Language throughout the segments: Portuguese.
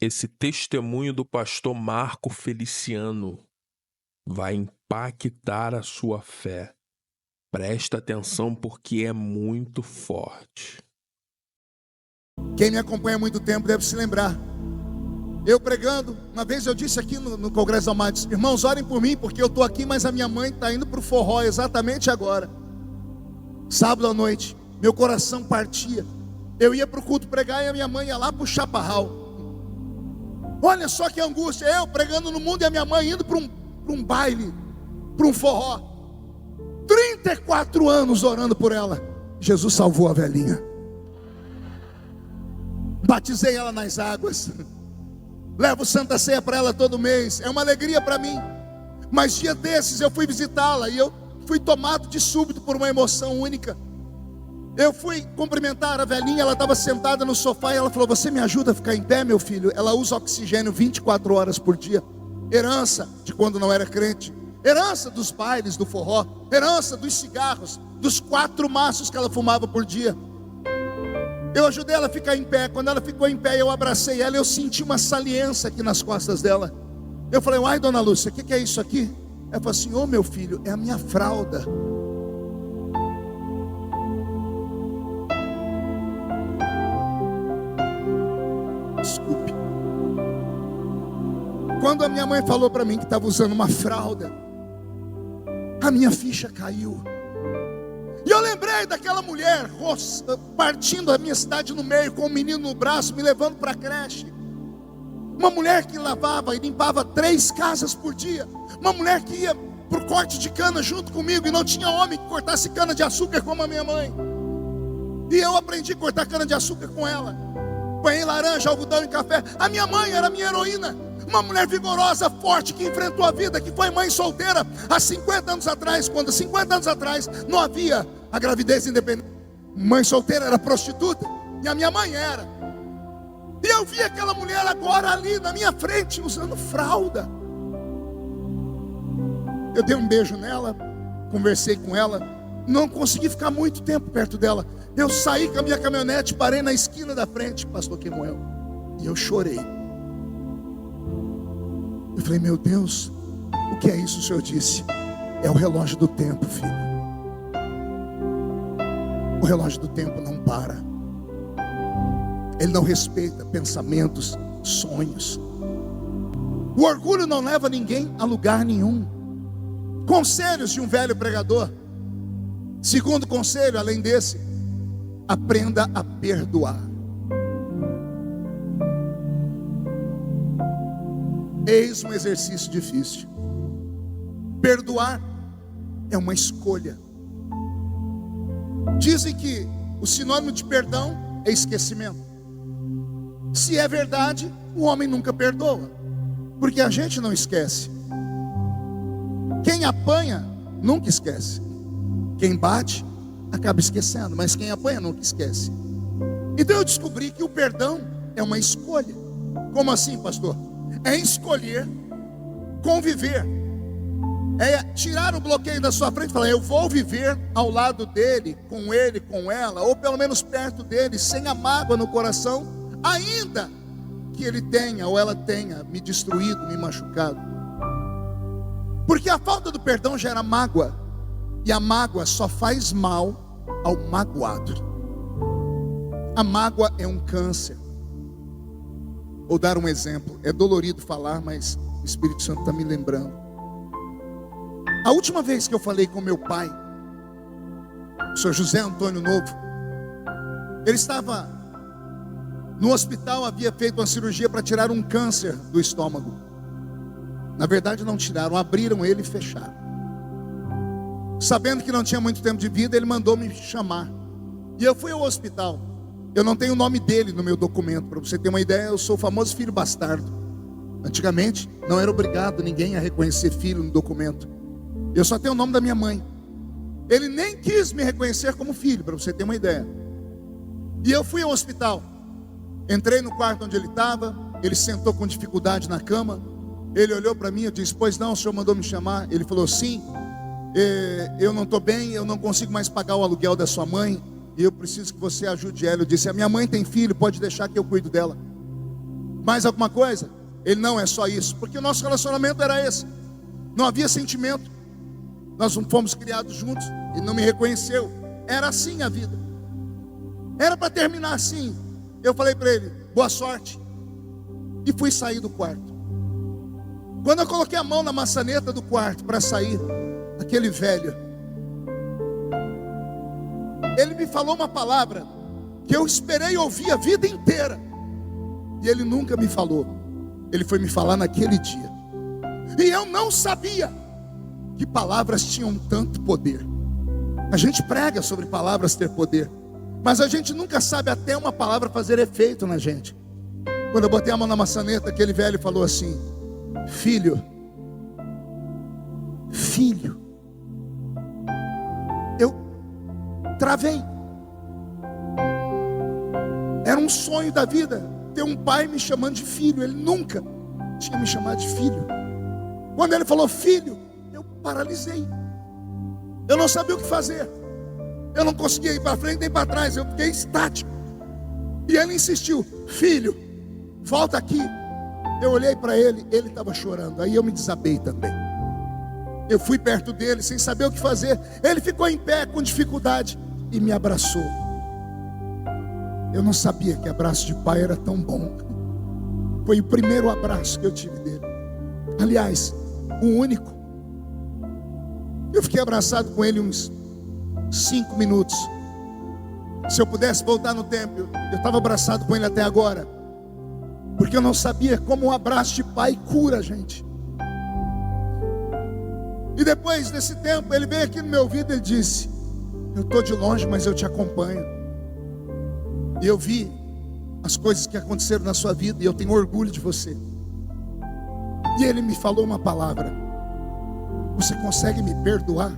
Esse testemunho do pastor Marco Feliciano vai impactar a sua fé. Presta atenção porque é muito forte. Quem me acompanha há muito tempo deve se lembrar. Eu pregando, uma vez eu disse aqui no Congresso Almates: irmãos, orem por mim, porque eu estou aqui, mas a minha mãe está indo para o forró exatamente agora. Sábado à noite, meu coração partia. Eu ia para o culto pregar e a minha mãe ia lá para o chaparral. Olha só que angústia, eu pregando no mundo e a minha mãe indo para um baile, para um forró. 34 anos orando por ela. Jesus salvou a velhinha. Batizei ela nas águas. Levo Santa Ceia para ela todo mês. É uma alegria para mim. Mas dia desses eu fui visitá-la e eu fui tomado de súbito por uma emoção única. Eu fui cumprimentar a velhinha, ela estava sentada no sofá e ela falou: você me ajuda a ficar em pé, meu filho? Ela usa oxigênio 24 horas por dia. Herança de quando não era crente. Herança dos bailes, do forró. Herança dos cigarros, dos 4 maços que ela fumava por dia. Eu ajudei ela a ficar em pé. Quando ela ficou em pé, eu abracei ela e eu senti uma saliência aqui nas costas dela. Eu falei: uai, dona Lúcia, o que é isso aqui? Ela falou assim: ô meu filho, é a minha fralda. Desculpe. Quando a minha mãe falou para mim que estava usando uma fralda, a minha ficha caiu. E eu lembrei daquela mulher partindo a minha cidade no meio, com um menino no braço, me levando para a creche. Uma mulher que lavava e limpava 3 casas por dia. Uma mulher que ia para o corte de cana junto comigo, e não tinha homem que cortasse cana de açúcar como a minha mãe. E eu aprendi a cortar cana de açúcar com ela. Banhei laranja, algodão e café. A minha mãe era a minha heroína. Uma mulher vigorosa, forte, que enfrentou a vida, que foi mãe solteira há 50 anos atrás, quando 50 anos atrás não havia a gravidez independente. Mãe solteira era prostituta, e a minha mãe era. E eu vi aquela mulher agora ali na minha frente, usando fralda. Eu dei um beijo nela, conversei com ela, não consegui ficar muito tempo perto dela. Eu saí com a minha caminhonete, parei na esquina da frente, pastor Kemuel, e eu chorei. Eu falei: meu Deus, o que é isso? O Senhor disse: é o relógio do tempo, filho. O relógio do tempo não para. Ele não respeita pensamentos, sonhos. O orgulho não leva ninguém a lugar nenhum. Conselhos de um velho pregador. Segundo conselho, além desse: aprenda a perdoar. Eis um exercício difícil. Perdoar é uma escolha. Dizem que o sinônimo de perdão é esquecimento. Se é verdade, o homem nunca perdoa, porque a gente não esquece. Quem apanha nunca esquece. Quem bate acaba esquecendo, mas quem apanha nunca esquece. Então eu descobri que o perdão é uma escolha. Como assim, pastor? É escolher conviver, é tirar o bloqueio da sua frente e falar: eu vou viver ao lado dele, com ela, ou pelo menos perto dele, sem a mágoa no coração, ainda que ele tenha ou ela tenha me destruído, me machucado. Porque a falta do perdão gera mágoa, e a mágoa só faz mal ao magoado. A mágoa é um câncer. Vou dar um exemplo, é dolorido falar, mas o Espírito Santo está me lembrando. A última vez que eu falei com meu pai, o senhor José Antônio Novo, ele estava no hospital, havia feito uma cirurgia para tirar um câncer do estômago. Na verdade não tiraram, abriram ele e fecharam. Sabendo que não tinha muito tempo de vida, ele mandou me chamar. E eu fui ao hospital. Eu não tenho o nome dele no meu documento. Para você ter uma ideia, eu sou o famoso filho bastardo. Antigamente não era obrigado ninguém a reconhecer filho no documento. Eu só tenho o nome da minha mãe. Ele nem quis me reconhecer como filho, para você ter uma ideia. E eu fui ao hospital. Entrei no quarto onde ele estava. Ele sentou com dificuldade na cama. Ele olhou para mim, eu disse: pois não, o senhor mandou me chamar? Ele falou: sim, eu não estou bem, eu não consigo mais pagar o aluguel da sua mãe, e eu preciso que você ajude ela. Eu disse: a minha mãe tem filho, pode deixar que eu cuido dela. Mais alguma coisa? Ele: não, é só isso. Porque o nosso relacionamento era esse. Não havia sentimento. Nós não fomos criados juntos. Ele não me reconheceu. Era assim a vida. Era para terminar assim. Eu falei para ele: boa sorte. E fui sair do quarto. Quando eu coloquei a mão na maçaneta do quarto para sair, aquele velho, ele me falou uma palavra que eu esperei ouvir a vida inteira, e ele nunca me falou. Ele foi me falar naquele dia, e eu não sabia que palavras tinham tanto poder. A gente prega sobre palavras ter poder, mas a gente nunca sabe até uma palavra fazer efeito na gente. Quando eu botei a mão na maçaneta, aquele velho falou assim: filho. Eu travei. Era um sonho da vida ter um pai me chamando de filho. Ele nunca tinha me chamado de filho. Quando ele falou filho, eu paralisei. Eu não sabia o que fazer. Eu não conseguia ir para frente nem para trás. Eu fiquei estático. E ele insistiu: filho, volta aqui. Eu olhei para ele, ele estava chorando. Aí eu me desabei também. Eu fui perto dele sem saber o que fazer. Ele ficou em pé com dificuldade e me abraçou. Eu não sabia que abraço de pai era tão bom. Foi o primeiro abraço que eu tive dele. Aliás, o único. Eu fiquei abraçado com ele uns 5 minutos. Se eu pudesse voltar no tempo, eu estava abraçado com ele até agora. Porque eu não sabia como um abraço de pai cura a gente. E depois desse tempo, ele veio aqui no meu ouvido e disse: eu estou de longe, mas eu te acompanho. E eu vi as coisas que aconteceram na sua vida, e eu tenho orgulho de você. E ele me falou uma palavra: você consegue me perdoar?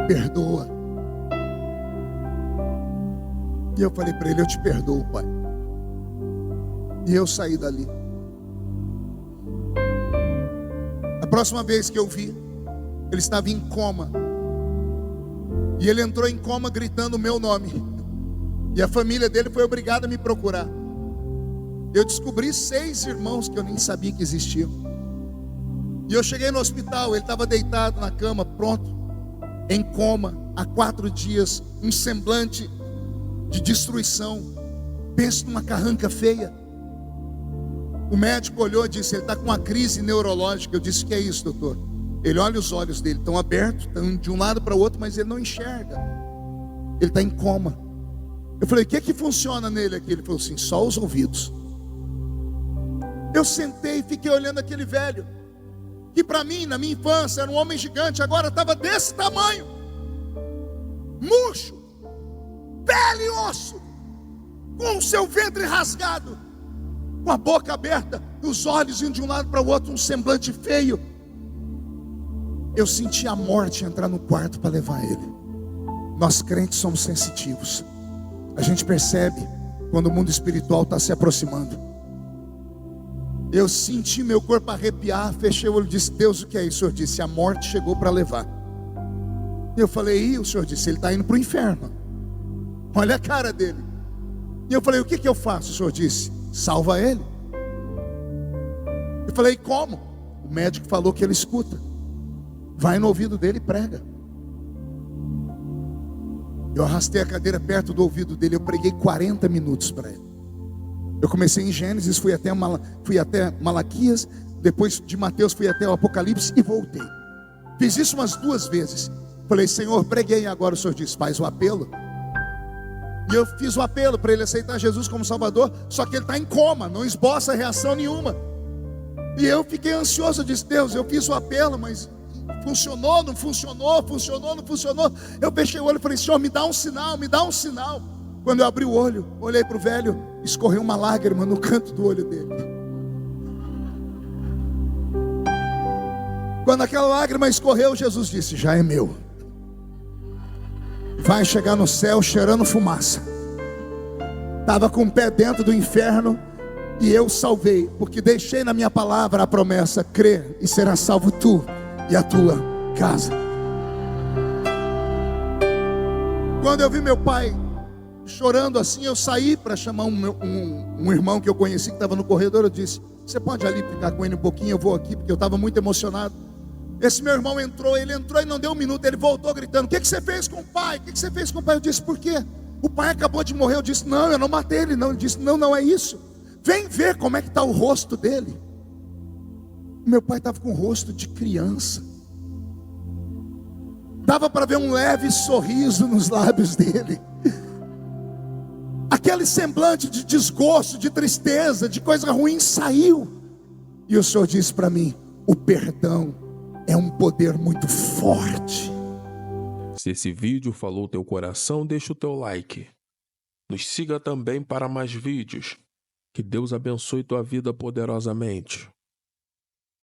Perdoa. E eu falei para ele: eu te perdoo, pai. E eu saí dali. A próxima vez que eu vi, ele estava em coma. E ele entrou em coma gritando o meu nome. E a família dele foi obrigada a me procurar. Eu descobri 6 irmãos que eu nem sabia que existiam. E eu cheguei no hospital, ele estava deitado na cama, pronto, em coma, há 4 dias, um semblante de destruição. Penso numa carranca feia. O médico olhou e disse: ele está com uma crise neurológica. Eu disse: que é isso, doutor? Ele olha, os olhos dele estão abertos, estão de um lado para o outro, mas ele não enxerga. Ele está em coma. Eu falei: o que é que funciona nele aqui? Ele falou assim: só os ouvidos. Eu sentei e fiquei olhando aquele velho, que para mim, na minha infância, era um homem gigante. Agora estava desse tamanho, murcho, pele e osso, com o seu ventre rasgado, com a boca aberta, os olhos indo de um lado para o outro, um semblante feio. Eu senti a morte entrar no quarto para levar ele. Nós crentes somos sensitivos. A gente percebe quando o mundo espiritual está se aproximando. Eu senti meu corpo arrepiar, fechei o olho e disse: Deus, o que é isso? O Senhor disse: a morte chegou para levar. Eu falei: e o Senhor disse: ele está indo para o inferno. Olha a cara dele. E eu falei: o que eu faço? O Senhor disse: salva ele. Eu falei: como? O médico falou que ele escuta. Vai no ouvido dele e prega. Eu arrastei a cadeira perto do ouvido dele. Eu preguei 40 minutos para ele. Eu comecei em Gênesis, fui até Malaquias, depois de Mateus fui até o Apocalipse e voltei. Fiz isso umas 2 vezes. Falei: Senhor, preguei agora. O Senhor disse: faz o apelo. E eu fiz o apelo para ele aceitar Jesus como Salvador. Só que ele está em coma, não esboça reação nenhuma. E eu fiquei ansioso. Eu disse: Deus, eu fiz o apelo, mas funcionou, não funcionou, funcionou, não funcionou. Eu fechei o olho e falei: Senhor, me dá um sinal, me dá um sinal. Quando eu abri o olho, olhei para o velho, escorreu uma lágrima no canto do olho dele. Quando aquela lágrima escorreu, Jesus disse: já é meu. vai chegar no céu cheirando fumaça. Estava com o pé dentro do inferno e eu salvei, porque deixei na minha palavra a promessa: crê e será salvo tu e a tua casa. Quando eu vi meu pai chorando assim, eu saí para chamar um irmão que eu conheci que estava no corredor. Eu disse: você pode ali ficar com ele um pouquinho, eu vou aqui, porque eu estava muito emocionado. Esse meu irmão entrou e não deu um minuto, ele voltou gritando: o que você fez com o pai? O que você fez com o pai? Eu disse: por quê? O pai acabou de morrer. Eu disse: não, eu não matei ele não. Ele disse: não é isso. Vem ver como é que está o rosto dele. Meu pai estava com o rosto de criança. Dava para ver um leve sorriso nos lábios dele. Aquele semblante de desgosto, de tristeza, de coisa ruim saiu. E o Senhor disse para mim: o perdão é um poder muito forte. Se esse vídeo falou teu coração, deixa o teu like. Nos siga também para mais vídeos. Que Deus abençoe tua vida poderosamente.